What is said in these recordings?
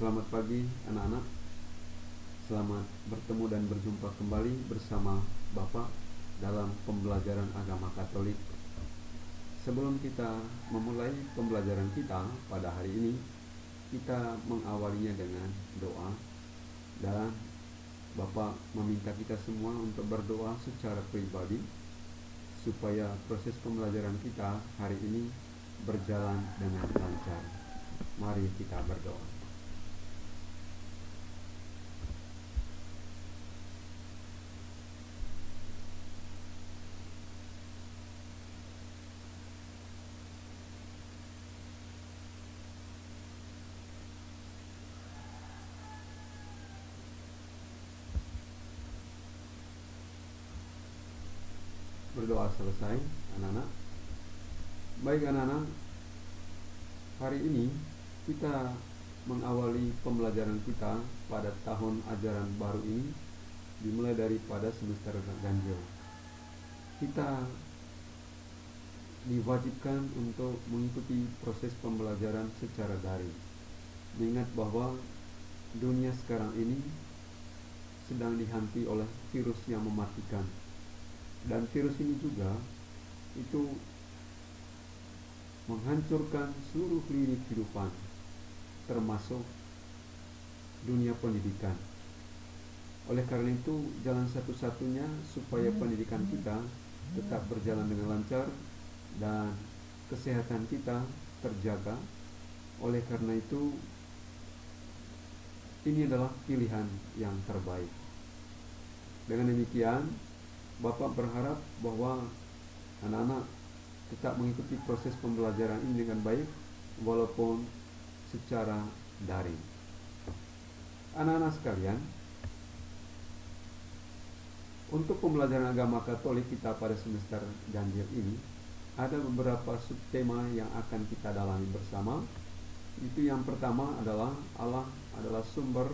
Selamat pagi anak-anak. Selamat bertemu dan berjumpa kembali bersama Bapak dalam pembelajaran agama Katolik. Sebelum kita memulai pembelajaran kita pada hari ini, kita mengawalinya dengan doa. Dan Bapak meminta kita semua untuk berdoa secara pribadi supaya proses pembelajaran kita hari ini berjalan dengan lancar. Mari kita berdoa. Berdoa selesai, anak-anak. Baik anak-anak, hari ini kita mengawali pembelajaran kita pada tahun ajaran baru ini, dimulai daripada semester ganjil. Kita diwajibkan untuk mengikuti proses pembelajaran secara daring. Mengingat bahwa dunia sekarang ini sedang dihantui oleh virus yang mematikan. Dan virus ini juga itu menghancurkan seluruh lini kehidupan, termasuk dunia pendidikan. Oleh karena itu, jalan satu-satunya supaya pendidikan kita tetap berjalan dengan lancar dan kesehatan kita terjaga. Oleh karena itu, ini adalah pilihan yang terbaik. Dengan demikian, Bapak berharap bahwa anak-anak tetap mengikuti proses pembelajaran ini dengan baik walaupun secara daring. Anak-anak sekalian, untuk pembelajaran agama Katolik kita pada semester ganjil ini ada beberapa subtema yang akan kita dalami bersama. Itu yang pertama adalah Allah adalah sumber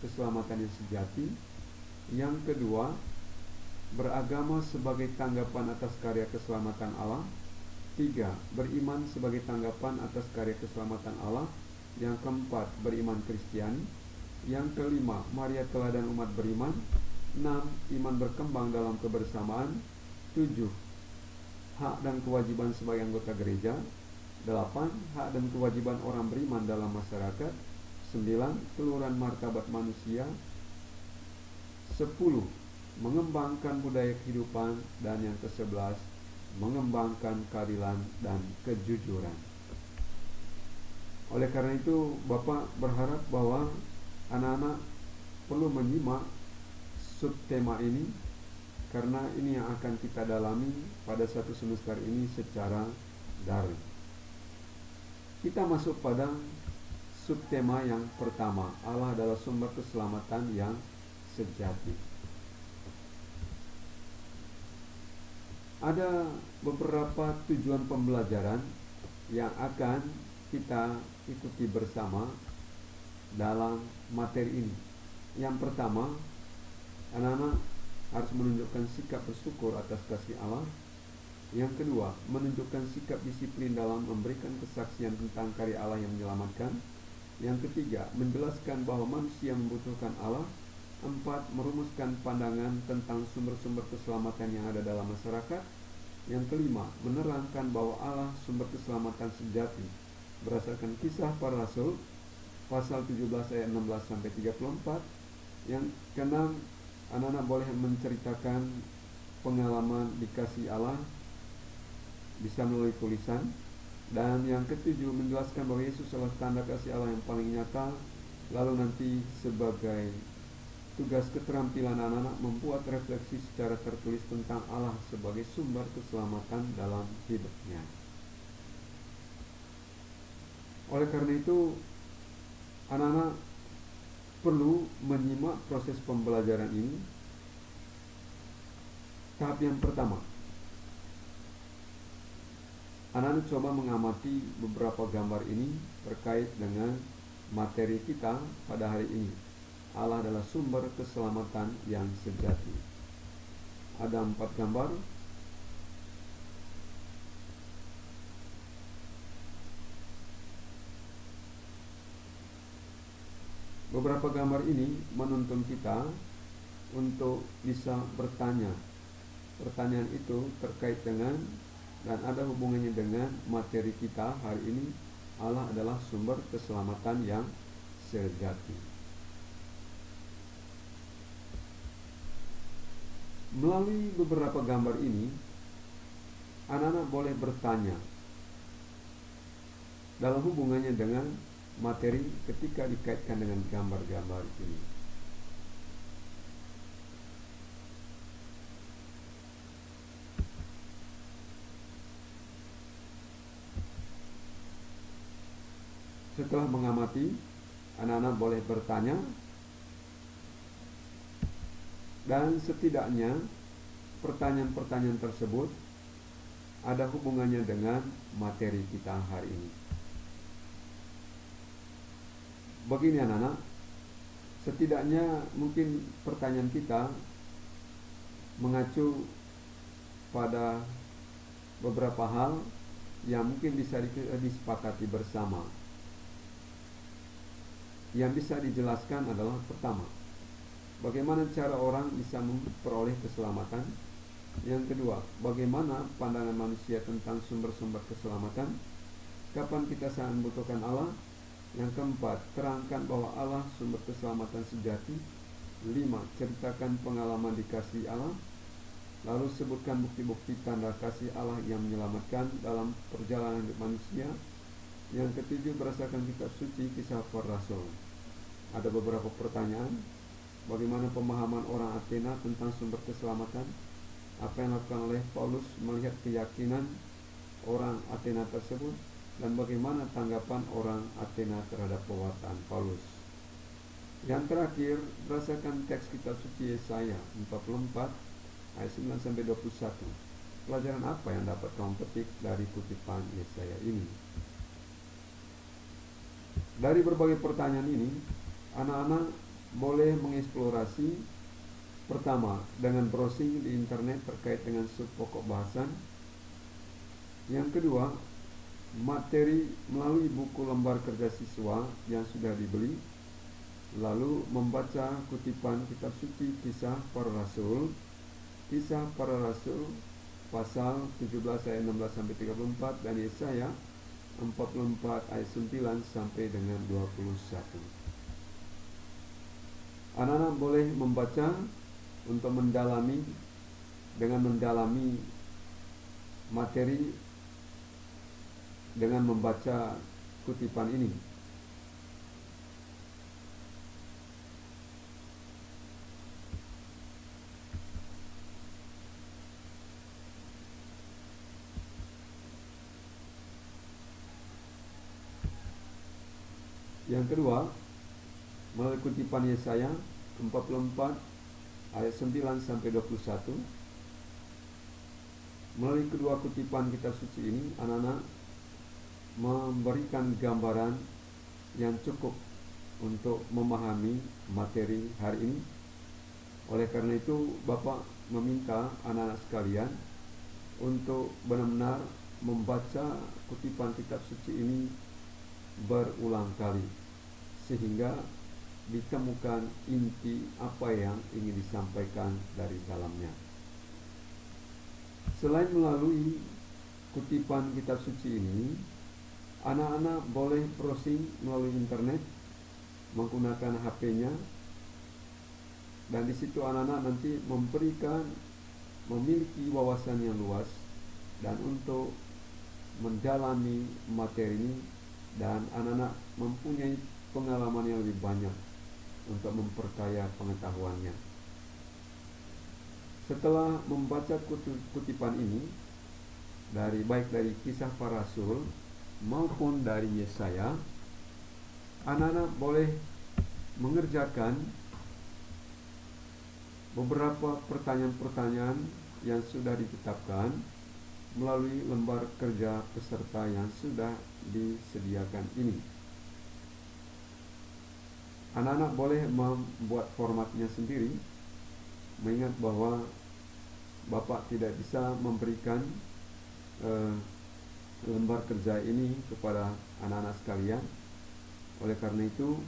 keselamatan yang sejati. Yang kedua, beragama sebagai tanggapan atas karya keselamatan Allah. 3. Beriman sebagai tanggapan atas karya keselamatan Allah. Yang keempat, beriman Kristiani. Yang kelima, Maria teladan umat beriman. 6. Iman berkembang dalam kebersamaan. 7. Hak dan kewajiban sebagai anggota gereja. 8. Hak dan kewajiban orang beriman dalam masyarakat. 9. Keluhuran martabat manusia. 10. Mengembangkan budaya kehidupan. Dan yang ke-11, mengembangkan keadilan dan kejujuran. Oleh karena itu, Bapak berharap bahwa anak-anak perlu menyimak subtema ini, karena ini yang akan kita dalami pada satu semester ini secara daring. Kita masuk pada subtema yang pertama, Allah adalah sumber keselamatan yang sejati. Ada beberapa tujuan pembelajaran yang akan kita ikuti bersama dalam materi ini. Yang pertama, anak-anak harus menunjukkan sikap bersyukur atas kasih Allah. Yang kedua, menunjukkan sikap disiplin dalam memberikan kesaksian tentang karya Allah yang menyelamatkan. Yang ketiga, menjelaskan bahwa manusia membutuhkan Allah. 4. Merumuskan pandangan tentang sumber-sumber keselamatan yang ada dalam masyarakat. Yang kelima, menerangkan bahwa Allah sumber keselamatan sejati berdasarkan Kisah Para Rasul pasal 17 ayat 16 sampai 34. Yang keenam, anak-anak boleh menceritakan pengalaman dikasih Allah bisa melalui tulisan. Dan yang ketujuh, menjelaskan bahwa Yesus adalah tanda kasih Allah yang paling nyata. Lalu nanti sebagai tugas keterampilan anak-anak membuat refleksi secara tertulis tentang Allah sebagai sumber keselamatan dalam hidupnya. Oleh karena itu, anak-anak perlu menyimak proses pembelajaran ini. Tahap yang pertama, anak-anak coba mengamati beberapa gambar ini terkait dengan materi kita pada hari ini. Allah adalah sumber keselamatan yang sejati. Ada 4 gambar. Beberapa gambar ini menuntun kita untuk bisa bertanya. Pertanyaan itu terkait dengan dan ada hubungannya dengan materi kita hari ini. Allah adalah sumber keselamatan yang sejati. Melalui beberapa gambar ini, anak-anak boleh bertanya dalam hubungannya dengan materi ketika dikaitkan dengan gambar-gambar ini. Setelah mengamati, anak-anak boleh bertanya, dan setidaknya pertanyaan-pertanyaan tersebut ada hubungannya dengan materi kita hari ini. Begini anak-anak, setidaknya mungkin pertanyaan kita mengacu pada beberapa hal yang mungkin bisa disepakati bersama. Yang bisa dijelaskan adalah pertama, bagaimana cara orang bisa memperoleh keselamatan. Yang kedua, bagaimana pandangan manusia tentang sumber-sumber keselamatan. Kapan kita sangat membutuhkan Allah. Yang keempat, terangkan bahwa Allah sumber keselamatan sejati. 5. Ceritakan pengalaman dikasihi Allah. Lalu sebutkan bukti-bukti tanda kasih Allah yang menyelamatkan dalam perjalanan hidup manusia. Yang ketujuh, berdasarkan kitab suci Kisah Para Rasul. Ada beberapa pertanyaan. Bagaimana pemahaman orang Athena tentang sumber keselamatan? Apa yang dilakukan oleh Paulus melihat keyakinan orang Athena tersebut? Dan bagaimana tanggapan orang Athena terhadap pewartaan Paulus? Yang terakhir, berdasarkan teks kitab suci Yesaya 44 ayat 9-21. Pelajaran apa yang dapat kamu petik dari kutipan Yesaya ini? Dari berbagai pertanyaan ini, anak-anak boleh mengeksplorasi pertama dengan browsing di internet terkait dengan pokok bahasan. Yang kedua, materi melalui buku lembar kerja siswa yang sudah dibeli. Lalu membaca kutipan kitab suci Kisah Para Rasul. Kisah Para Rasul pasal 17 ayat 16-34 dan Yesaya 44 ayat 9 sampai dengan 21. Anak-anak boleh membaca untuk mendalami materi dengan membaca kutipan ini. Yang kedua, melalui kutipan Yesaya 44 ayat 9-21. Melalui kedua kutipan kitab suci ini, anak-anak memberikan gambaran yang cukup untuk memahami materi hari ini. Oleh karena itu, Bapak meminta anak-anak sekalian untuk benar-benar membaca kutipan kitab suci ini berulang kali, sehingga ditemukan inti apa yang ingin disampaikan dari dalamnya. Selain melalui kutipan kitab suci ini, anak-anak boleh browsing melalui internet menggunakan HP-nya, dan di situ anak-anak nanti memiliki wawasan yang luas dan untuk mendalami materi ini, dan anak-anak mempunyai pengalaman yang lebih banyak untuk memperkaya pengetahuannya. Setelah membaca kutipan ini baik dari Kisah Para Rasul maupun dari Yesaya, anak-anak boleh mengerjakan beberapa pertanyaan-pertanyaan yang sudah ditetapkan melalui lembar kerja peserta yang sudah disediakan ini. Anak-anak boleh membuat formatnya sendiri, mengingat bahwa Bapak tidak bisa memberikan lembar kerja ini kepada anak-anak sekalian. Oleh karena itu,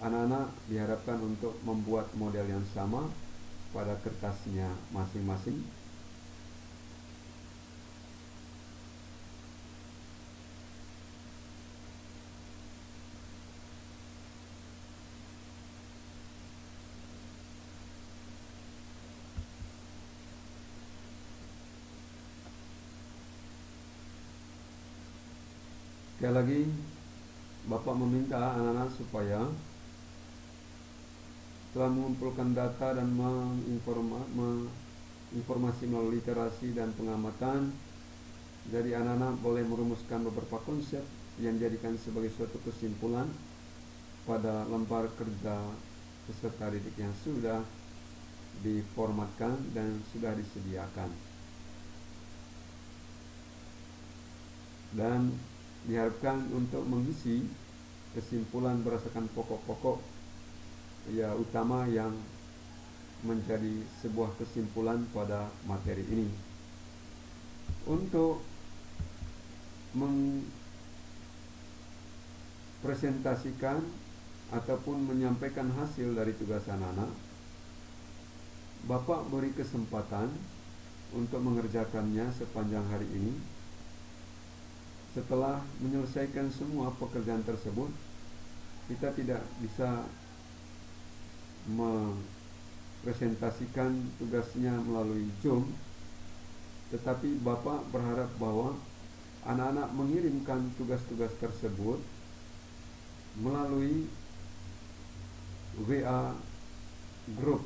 anak-anak diharapkan untuk membuat model yang sama pada kertasnya masing-masing. Sekali lagi, Bapak meminta anak-anak supaya setelah mengumpulkan data dan menginformasi melalui literasi dan pengamatan, jadi anak-anak boleh merumuskan beberapa konsep yang dijadikan sebagai suatu kesimpulan pada lembar kerja peserta didik yang sudah diformatkan dan sudah disediakan. Dan diharapkan untuk mengisi kesimpulan berdasarkan pokok-pokok utama yang menjadi sebuah kesimpulan pada materi ini. Untuk mempresentasikan ataupun menyampaikan hasil dari tugas anak-anak, Bapak beri kesempatan untuk mengerjakannya sepanjang hari ini. Setelah menyelesaikan semua pekerjaan tersebut, kita tidak bisa mempresentasikan tugasnya melalui Zoom, tetapi Bapak berharap bahwa anak-anak mengirimkan tugas-tugas tersebut melalui WA Group.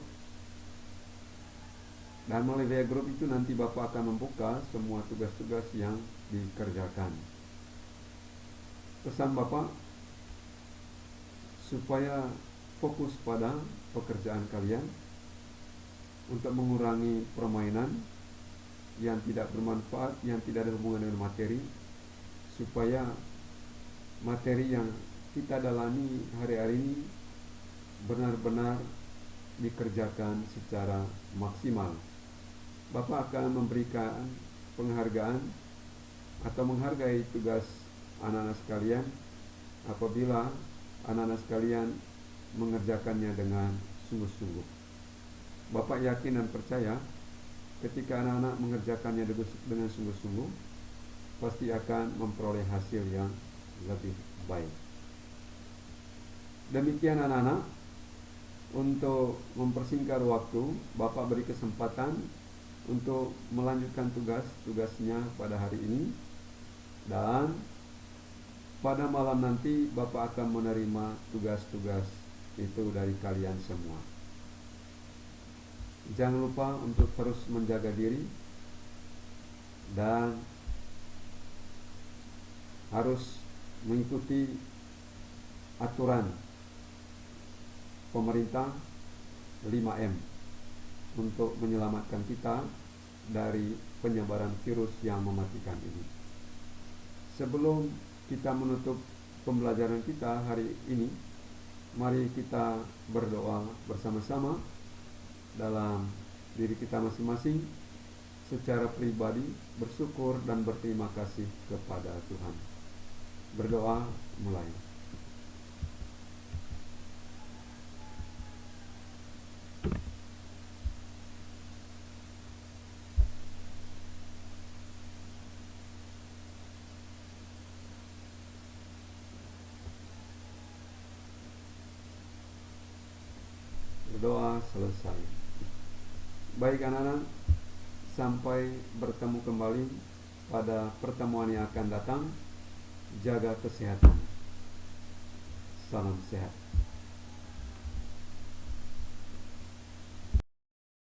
Dan melalui WA Group itu nanti Bapak akan membuka semua tugas-tugas yang dikerjakan. Pesan Bapak supaya fokus pada pekerjaan kalian, untuk mengurangi permainan yang tidak bermanfaat, yang tidak ada hubungan dengan materi, supaya materi yang kita dalami hari-hari ini benar-benar dikerjakan secara maksimal. Bapak akan memberikan penghargaan atau menghargai tugas anak-anak sekalian apabila anak-anak sekalian mengerjakannya dengan sungguh-sungguh. Bapak yakin dan percaya ketika anak-anak mengerjakannya dengan sungguh-sungguh, pasti akan memperoleh hasil yang lebih baik. Demikian anak-anak, untuk mempersingkat waktu, Bapak beri kesempatan untuk melanjutkan tugasnya pada hari ini, dan pada malam nanti Bapak akan menerima tugas-tugas itu dari kalian semua. Jangan lupa untuk terus menjaga diri dan harus mengikuti aturan pemerintah 5M untuk menyelamatkan kita dari penyebaran virus yang mematikan ini. Sebelum kita menutup pembelajaran kita hari ini, mari kita berdoa bersama-sama dalam diri kita masing-masing, secara pribadi bersyukur dan berterima kasih kepada Tuhan. Berdoa mulai. Berdoa selesai. Baik anak-anak, sampai bertemu kembali pada pertemuan yang akan datang. Jaga kesehatan. Salam sehat.